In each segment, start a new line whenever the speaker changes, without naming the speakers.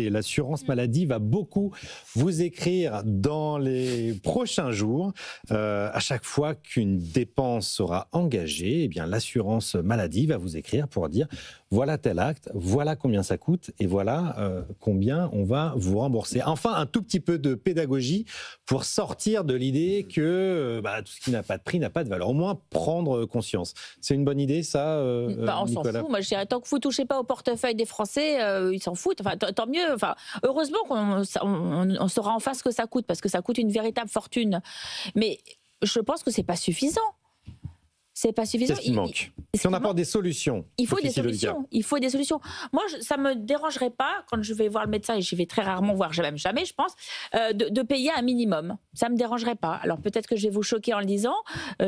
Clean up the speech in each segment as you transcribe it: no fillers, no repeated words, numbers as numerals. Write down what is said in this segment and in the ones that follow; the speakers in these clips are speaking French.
santé. L'assurance maladie va beaucoup vous écrire dans les prochains jours. À chaque fois qu'une dépense sera engagée, eh bien, l'assurance maladie va vous écrire pour dire voilà tel acte, voilà combien ça coûte et voilà combien on va vous rembourser. Enfin, un tout petit peu de pédagogie pour sortir de l'idée que tout ce qui n'a pas de prix n'a pas de valeur. Au moins, prendre conscience. C'est une bonne idée, ça,
on s'en
Nicolas?
fout. Moi, je dirais, tant que vous ne touchez pas au portefeuille des Français, ils s'en foutent. Enfin, tant mieux. Enfin, heureusement qu'on saura enfin ce que ça coûte, parce que ça coûte une véritable fortune. Mais je pense que ce n'est pas suffisant. C'est pas suffisant.
Qu'est-ce qui manque? Si on apporte des solutions.
Il faut des solutions. Il faut des solutions. Moi, ça me dérangerait pas, quand je vais voir le médecin, et j'y vais très rarement, voire même jamais, je pense, de payer un minimum. Ça me dérangerait pas. Alors peut-être que je vais vous choquer en le disant.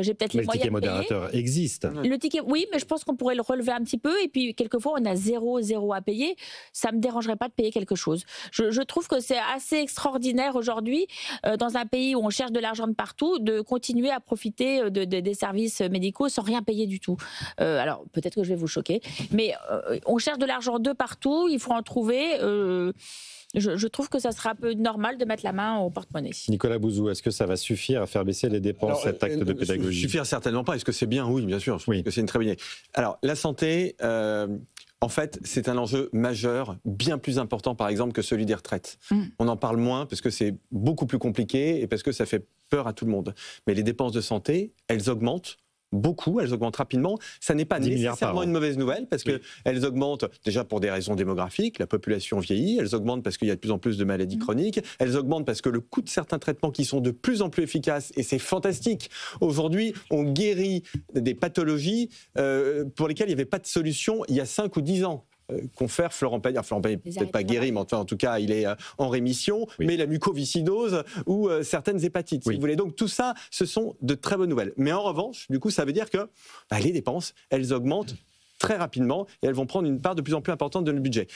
J'ai peut-être les moyens de payer.
Le ticket modérateur existe.
Le ticket, oui, mais je pense qu'on pourrait le relever un petit peu. Et puis quelquefois, on a zéro à payer. Ça me dérangerait pas de payer quelque chose. Je trouve que c'est assez extraordinaire aujourd'hui, dans un pays où on cherche de l'argent de partout, de continuer à profiter des services médicaux sans rien payer du tout. Alors, peut-être que je vais vous choquer, mais on cherche de l'argent de partout, il faut en trouver. Je trouve que ça sera un peu normal de mettre la main au porte-monnaie.
Nicolas Bouzou, est-ce que ça va suffire à faire baisser les dépenses, cet acte de pédagogie?
Suffire certainement pas. Est-ce que c'est bien? Oui, bien sûr. Je pense que c'est une très bonne idée. Alors, la santé, en fait, c'est un enjeu majeur, bien plus important, par exemple, que celui des retraites. On en parle moins parce que c'est beaucoup plus compliqué et parce que ça fait peur à tout le monde. Mais les dépenses de santé, elles augmentent beaucoup, elles augmentent rapidement. Ça n'est pas nécessairement une mauvaise nouvelle parce qu'elles augmentent déjà pour des raisons démographiques, la population vieillit, elles augmentent parce qu'il y a de plus en plus de maladies chroniques, elles augmentent parce que le coût de certains traitements qui sont de plus en plus efficaces, et c'est fantastique. Aujourd'hui, on guérit des pathologies pour lesquelles il n'y avait pas de solution il y a 5 ou 10 ans. Confère Florent Pagny, n'est peut-être pas guéri, mais enfin, en tout cas, il est en rémission, mais la mucoviscidose ou certaines hépatites, si vous voulez. Donc tout ça, ce sont de très bonnes nouvelles. Mais en revanche, du coup, ça veut dire que les dépenses, elles augmentent très rapidement et elles vont prendre une part de plus en plus importante de notre budget.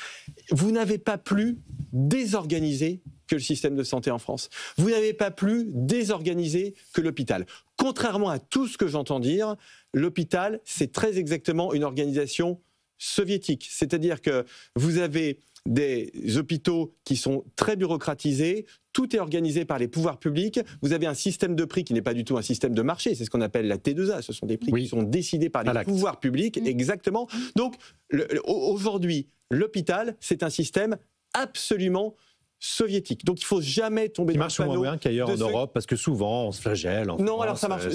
Vous n'avez pas plus désorganisé que le système de santé en France. Vous n'avez pas plus désorganisé que l'hôpital. Contrairement à tout ce que j'entends dire, l'hôpital, c'est très exactement une organisation soviétique, c'est-à-dire que vous avez des hôpitaux qui sont très bureaucratisés, tout est organisé par les pouvoirs publics, vous avez un système de prix qui n'est pas du tout un système de marché, c'est ce qu'on appelle la T2A, ce sont des prix qui sont décidés par les pouvoirs publics, exactement. Donc aujourd'hui, l'hôpital, c'est un système absolument soviétique. Donc il ne faut jamais tomber dans le panneau.
Qui marche moins bien qu'ailleurs en Europe, parce que souvent on se flagelle.
Non,
France,
alors ça marche.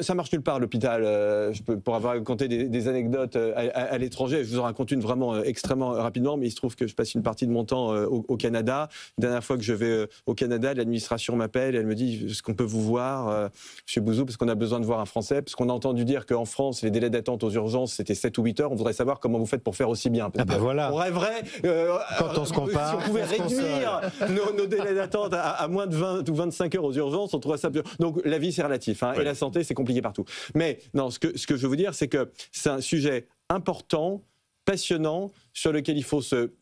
Ça marche nulle part à l'hôpital. Pour avoir raconté des anecdotes à l'étranger, je vous en raconte une vraiment extrêmement rapidement, mais il se trouve que je passe une partie de mon temps au Canada. La dernière fois que je vais au Canada, l'administration m'appelle et elle me dit: est-ce qu'on peut vous voir, Monsieur Bouzou, parce qu'on a besoin de voir un Français, parce qu'on a entendu dire qu'en France, les délais d'attente aux urgences, c'était 7 ou 8 heures. On voudrait savoir comment vous faites pour faire aussi bien.
Voilà.
On rêverait,
quand on se compare,
si on pouvait réduire nos délais d'attente à moins de 20 ou 25 heures aux urgences, on trouverait ça bien. Donc la vie, c'est relatif, et la santé, c'est compliqué partout. Mais non, ce que je veux vous dire, c'est que c'est un sujet important, passionnant, sur lequel il faut se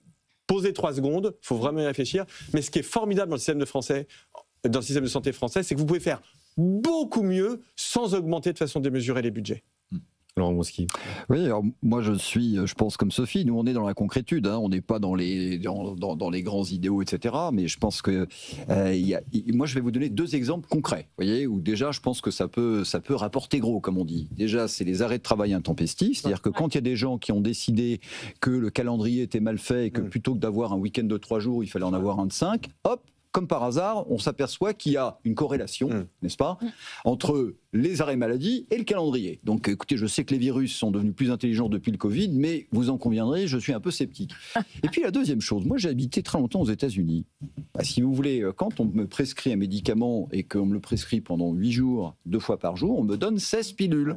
poser 3 secondes, il faut vraiment y réfléchir. Mais ce qui est formidable dans le système de santé français, c'est que vous pouvez faire beaucoup mieux sans augmenter de façon démesurée les budgets.
Laurent Mosqui.
Oui, alors moi je pense comme Sophie, nous on est dans la concrétude, on n'est pas dans les grands idéaux, etc. Mais je pense que moi je vais vous donner 2 exemples concrets, voyez, où déjà je pense que ça peut rapporter gros, comme on dit. Déjà, c'est les arrêts de travail intempestifs, c'est-à-dire que quand il y a des gens qui ont décidé que le calendrier était mal fait et que plutôt que d'avoir un week-end de 3 jours, il fallait en avoir un de 5, hop, comme par hasard, on s'aperçoit qu'il y a une corrélation, n'est-ce pas, entre les arrêts maladie et le calendrier. Donc écoutez, je sais que les virus sont devenus plus intelligents depuis le Covid, mais vous en conviendrez, je suis un peu sceptique. Et puis la deuxième chose, moi j'ai habité très longtemps aux États-Unis. Si vous voulez, quand on me prescrit un médicament et qu'on me le prescrit pendant 8 jours, 2 fois par jour, on me donne 16 pilules.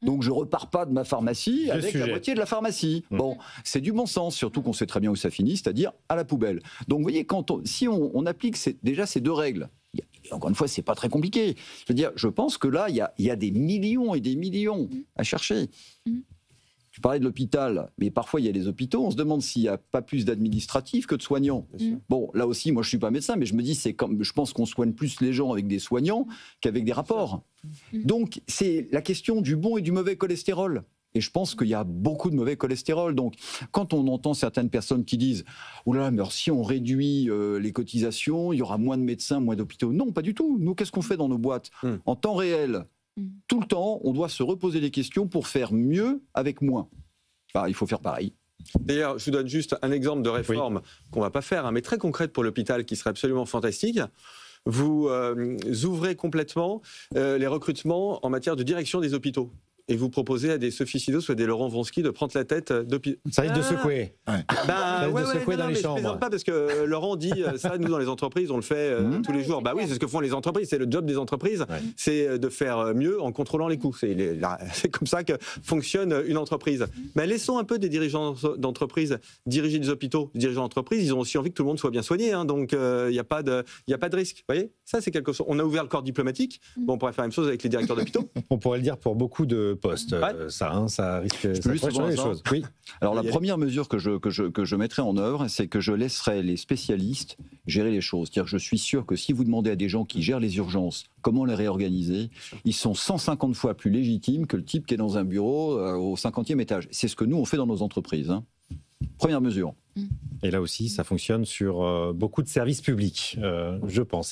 Donc je repars pas de ma pharmacie avec la moitié de la pharmacie. Bon, c'est du bon sens, surtout qu'on sait très bien où ça finit, c'est-à-dire à la poubelle. Donc vous voyez, si on applique déjà ces 2 règles, encore une fois, c'est pas très compliqué. Je veux dire, je pense que là, il y a des millions et des millions à chercher. Tu parlais de l'hôpital, mais parfois il y a des hôpitaux, on se demande s'il n'y a pas plus d'administratifs que de soignants. Bon, là aussi, moi je ne suis pas médecin, mais je me dis, je pense qu'on soigne plus les gens avec des soignants qu'avec des rapports. Donc, c'est la question du bon et du mauvais cholestérol. Et je pense qu'il y a beaucoup de mauvais cholestérol. Donc, quand on entend certaines personnes qui disent « Ouh là, mais alors, si on réduit les cotisations, il y aura moins de médecins, moins d'hôpitaux ». Non, pas du tout. Nous, qu'est-ce qu'on fait dans nos boîtes ? En temps réel, tout le temps, on doit se reposer des questions pour faire mieux avec moins. Enfin, il faut faire pareil.
D'ailleurs, je vous donne juste un exemple de réforme qu'on ne va pas faire, mais très concrète pour l'hôpital, qui serait absolument fantastique. Vous ouvrez complètement les recrutements en matière de direction des hôpitaux. Et vous proposez à des Sophie Sidos ou à des Laurent Vronsky de prendre la tête d'hôpital.
Ça risque de secouer.
Ça risque
de secouer dans les chambres.
Je plaisante pas parce que Laurent dit ça, nous dans les entreprises, on le fait tous les jours. Bah oui, c'est ce que font les entreprises, c'est le job des entreprises, c'est de faire mieux en contrôlant les coûts. C'est comme ça que fonctionne une entreprise. Mais laissons un peu des dirigeants d'entreprise diriger des hôpitaux. Les dirigeants d'entreprise, ils ont aussi envie que tout le monde soit bien soigné, hein, donc il n'y a pas de risque. Vous voyez, ça c'est quelque chose. On a ouvert le corps diplomatique. Bon, on pourrait faire la même chose avec les directeurs d'hôpitaux.
On pourrait le dire pour beaucoup de postes. Ça risque de changer les choses. Oui.
Alors la première mesure que je mettrai en œuvre, c'est que je laisserai les spécialistes gérer les choses. C'est-à-dire que je suis sûr que si vous demandez à des gens qui gèrent les urgences comment les réorganiser, ils sont 150 fois plus légitimes que le type qui est dans un bureau au 50e étage. C'est ce que nous on fait dans nos entreprises. Hein. Première mesure.
Et là aussi, ça fonctionne sur beaucoup de services publics, je pense.